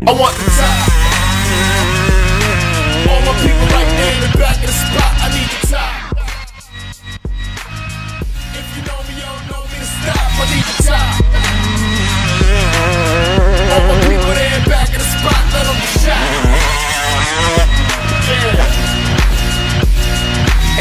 I want the top. All my people right there in the back of the spot, I need the top. If you know me, you don't know me to stop, I need the top. All my people there in the back of the spot, let them shot. Yeah.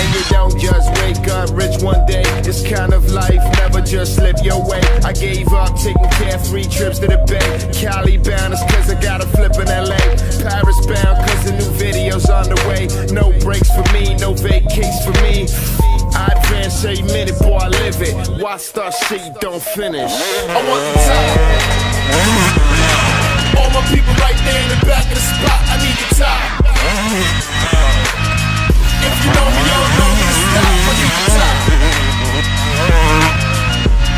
And you don't just wake up rich one day. This kind of life never just slip your way. I gave up taking care of 3 trips to the Bay. Cali bound is cause I got a flip in LA. Paris bound cause the new video's on the way. No breaks for me, no vacates for me. I advance every minute, boy, I live it. Why start shit you don't finish? I want the top. All my people right there in the back of the spot, I need the top. If you know me, you don't know me to stop, I need the top.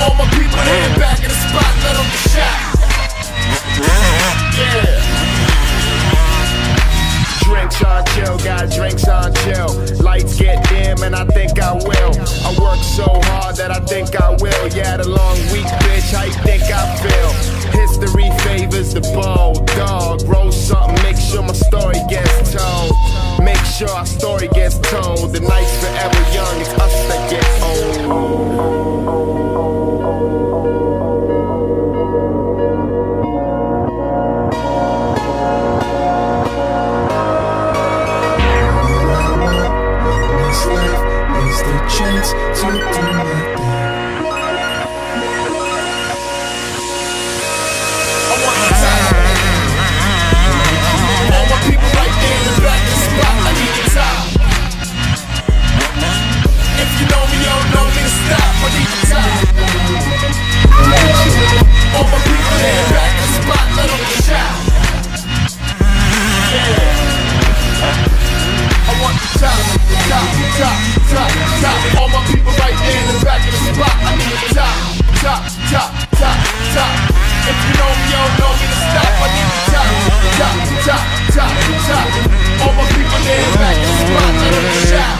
All my people there in the back of the spot, let them get shot. Yeah. Drinks on chill, got drinks on chill. Lights get dim and I think I will. I work so hard that I think I will. Yeah, the long week, bitch, how you think I feel? History favors the bold dog. Roll something, make sure my story gets told. Make sure our story gets told. The night's forever young, it's us that get old. Chance to do my thing. I want the top. All my people right there in the back of the spot, I need the top. If you know me, you don't know me to stop, I need the top. All my people there in the back of the spot, let them get shot. Yeah. I want the top, top, top, top, top. All my people right there in the back of the spot, I need the top, top, top, top, top. If you know me, you don't know me to stop, I need the top, top, top, top, top. All my people there in the back of the spot, let them get shot.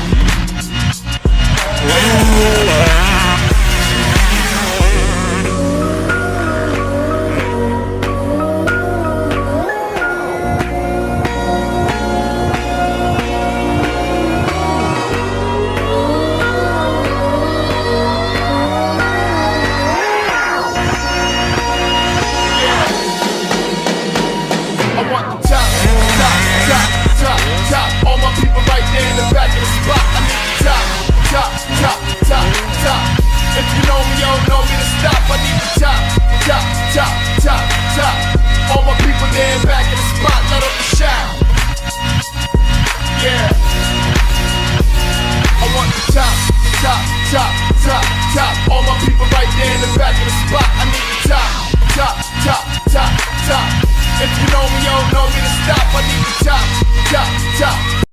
All my people right there in the back of the spot, I need the top, top, top, top, top. If you know me, you don't know me to stop, I need the top, top, top, top, top. All my people there in the back of the spot, let them shout. Yeah. I want the top, top, top, top, top. All my people right there in the back of the spot, I need the top, top, top, top, top. If you know me, you don't know me to stop, I need the top, top, top.